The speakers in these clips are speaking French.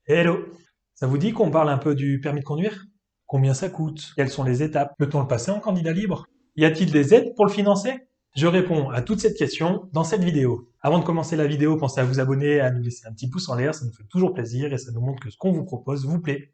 Hello! Ça vous dit qu'on parle un peu du permis de conduire? Combien ça coûte? Quelles sont les étapes? Peut-on le passer en candidat libre? Y a-t-il des aides pour le financer? Je réponds à toutes ces questions dans cette vidéo. Avant de commencer la vidéo, pensez à vous abonner, à nous laisser un petit pouce en l'air, ça nous fait toujours plaisir et ça nous montre que ce qu'on vous propose vous plaît.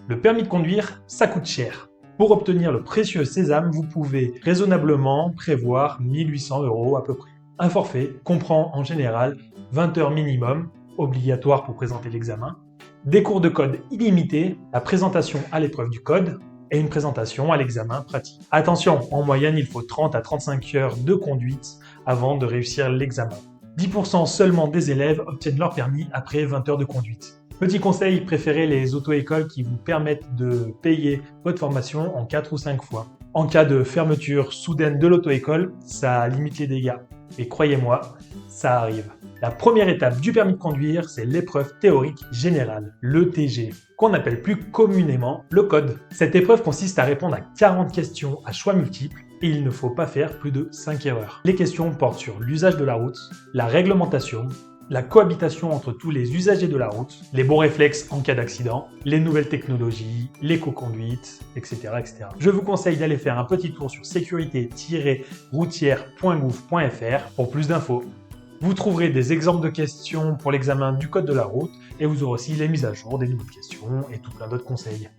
Le permis de conduire, ça coûte cher. Pour obtenir le précieux sésame, vous pouvez raisonnablement prévoir 1800 € à peu près. Un forfait comprend en général 20 heures minimum, obligatoire pour présenter l'examen, des cours de code illimités, la présentation à l'épreuve du code et une présentation à l'examen pratique. Attention, en moyenne, il faut 30 à 35 heures de conduite avant de réussir l'examen. 10% seulement des élèves obtiennent leur permis après 20 heures de conduite. Petit conseil, préférez les auto-écoles qui vous permettent de payer votre formation en 4 ou 5 fois. En cas de fermeture soudaine de l'auto-école, ça limite les dégâts. Et croyez-moi, ça arrive. La première étape du permis de conduire, c'est l'épreuve théorique générale, l'ETG, qu'on appelle plus communément le code. Cette épreuve consiste à répondre à 40 questions à choix multiples et il ne faut pas faire plus de 5 erreurs. Les questions portent sur l'usage de la route, la réglementation, la cohabitation entre tous les usagers de la route, les bons réflexes en cas d'accident, les nouvelles technologies, l'éco-conduite, etc., etc. Je vous conseille d'aller faire un petit tour sur sécurité-routière.gouv.fr pour plus d'infos. Vous trouverez des exemples de questions pour l'examen du code de la route et vous aurez aussi les mises à jour des nouvelles questions et tout plein d'autres conseils.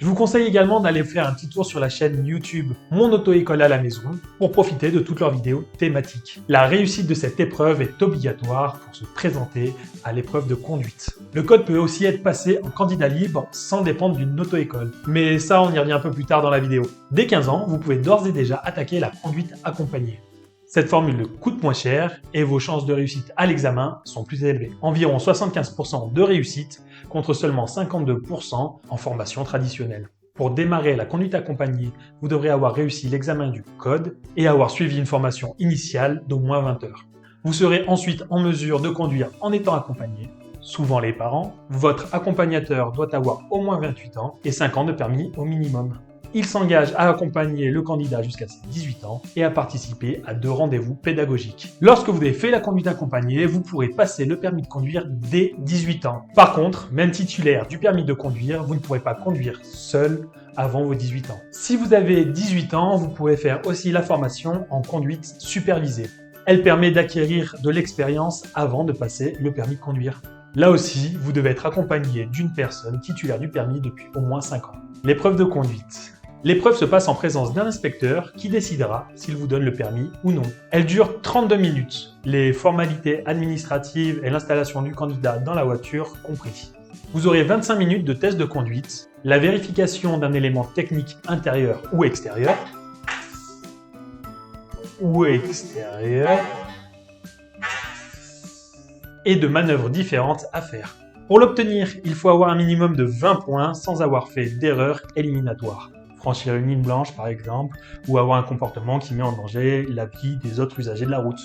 Je vous conseille également d'aller faire un petit tour sur la chaîne YouTube Mon Auto-École à la maison pour profiter de toutes leurs vidéos thématiques. La réussite de cette épreuve est obligatoire pour se présenter à l'épreuve de conduite. Le code peut aussi être passé en candidat libre sans dépendre d'une auto-école. Mais ça, on y revient un peu plus tard dans la vidéo. Dès 15 ans, vous pouvez d'ores et déjà attaquer la conduite accompagnée. Cette formule coûte moins cher et vos chances de réussite à l'examen sont plus élevées. Environ 75% de réussite contre seulement 52% en formation traditionnelle. Pour démarrer la conduite accompagnée, vous devrez avoir réussi l'examen du code et avoir suivi une formation initiale d'au moins 20 heures. Vous serez ensuite en mesure de conduire en étant accompagné, souvent les parents. Votre accompagnateur doit avoir au moins 28 ans et 5 ans de permis au minimum. Il s'engage à accompagner le candidat jusqu'à ses 18 ans et à participer à 2 rendez-vous pédagogiques. Lorsque vous avez fait la conduite accompagnée, vous pourrez passer le permis de conduire dès 18 ans. Par contre, même titulaire du permis de conduire, vous ne pourrez pas conduire seul avant vos 18 ans. Si vous avez 18 ans, vous pourrez faire aussi la formation en conduite supervisée. Elle permet d'acquérir de l'expérience avant de passer le permis de conduire. Là aussi, vous devez être accompagné d'une personne titulaire du permis depuis au moins 5 ans. L'épreuve de conduite. L'épreuve se passe en présence d'un inspecteur qui décidera s'il vous donne le permis ou non. Elle dure 32 minutes, les formalités administratives et l'installation du candidat dans la voiture compris. Vous aurez 25 minutes de test de conduite, la vérification d'un élément technique intérieur ou extérieur, et de manœuvres différentes à faire. Pour l'obtenir, il faut avoir un minimum de 20 points sans avoir fait d'erreur éliminatoire. Franchir une ligne blanche par exemple, ou avoir un comportement qui met en danger la vie des autres usagers de la route.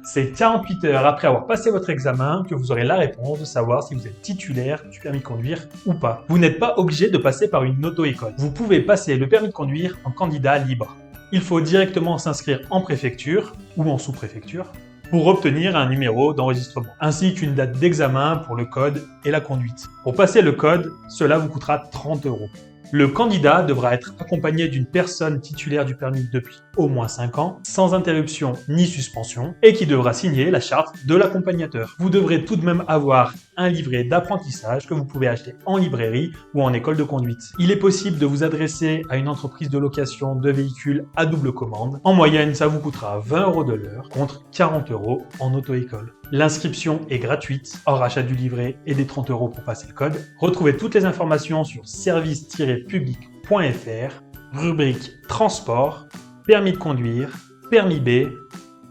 C'est 48 heures après avoir passé votre examen que vous aurez la réponse de savoir si vous êtes titulaire du permis de conduire ou pas. Vous n'êtes pas obligé de passer par une auto-école. Vous pouvez passer le permis de conduire en candidat libre. Il faut directement s'inscrire en préfecture ou en sous-préfecture pour obtenir un numéro d'enregistrement, ainsi qu'une date d'examen pour le code et la conduite. Pour passer le code, cela vous coûtera 30 €. Le candidat devra être accompagné d'une personne titulaire du permis depuis au moins 5 ans, sans interruption ni suspension, et qui devra signer la charte de l'accompagnateur. Vous devrez tout de même avoir un livret d'apprentissage que vous pouvez acheter en librairie ou en école de conduite. Il est possible de vous adresser à une entreprise de location de véhicules à double commande. En moyenne, ça vous coûtera 20 € de l'heure contre 40 € en auto-école. L'inscription est gratuite, hors achat du livret et des 30 € pour passer le code. Retrouvez toutes les informations sur service-public.fr, rubrique transport, permis de conduire, permis B,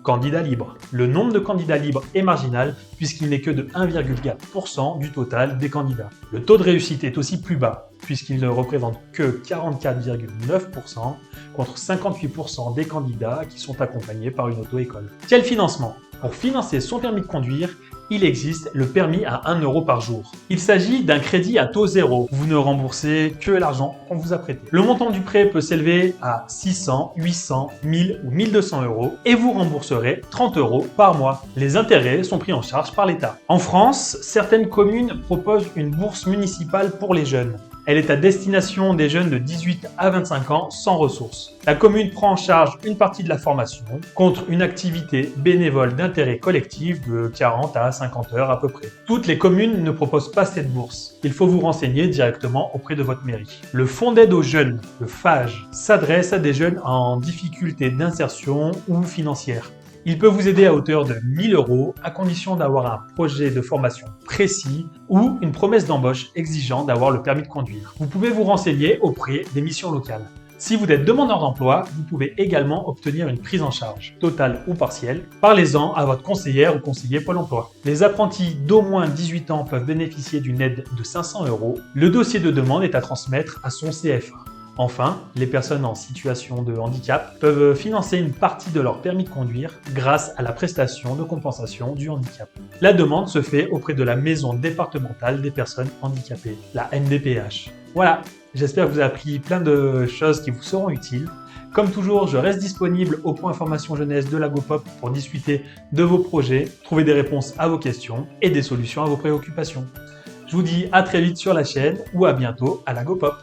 candidat libre. Le nombre de candidats libres est marginal puisqu'il n'est que de 1,4% du total des candidats. Le taux de réussite est aussi plus bas, puisqu'ils ne représentent que 44,9% contre 58% des candidats qui sont accompagnés par une auto-école. Quel financement? Pour financer son permis de conduire, il existe le permis à 1 € par jour. Il s'agit d'un crédit à taux zéro. Vous ne remboursez que l'argent qu'on vous a prêté. Le montant du prêt peut s'élever à 600, 800, 1000 ou 1200 € et vous rembourserez 30 € par mois. Les intérêts sont pris en charge par l'État. En France, certaines communes proposent une bourse municipale pour les jeunes. Elle est à destination des jeunes de 18 à 25 ans sans ressources. La commune prend en charge une partie de la formation contre une activité bénévole d'intérêt collectif de 40 à 50 heures à peu près. Toutes les communes ne proposent pas cette bourse. Il faut vous renseigner directement auprès de votre mairie. Le Fonds d'aide aux jeunes, le FAGE, s'adresse à des jeunes en difficulté d'insertion ou financière. Il peut vous aider à hauteur de 1 000 € à condition d'avoir un projet de formation précis ou une promesse d'embauche exigeant d'avoir le permis de conduire. Vous pouvez vous renseigner auprès des missions locales. Si vous êtes demandeur d'emploi, vous pouvez également obtenir une prise en charge, totale ou partielle. Parlez-en à votre conseillère ou conseiller Pôle emploi. Les apprentis d'au moins 18 ans peuvent bénéficier d'une aide de 500 €. Le dossier de demande est à transmettre à son CFA. Enfin, les personnes en situation de handicap peuvent financer une partie de leur permis de conduire grâce à la prestation de compensation du handicap. La demande se fait auprès de la Maison départementale des personnes handicapées, la MDPH. Voilà, j'espère que vous avez appris plein de choses qui vous seront utiles. Comme toujours, je reste disponible au point formation jeunesse de la GoPop pour discuter de vos projets, trouver des réponses à vos questions et des solutions à vos préoccupations. Je vous dis à très vite sur la chaîne ou à bientôt à la GoPop.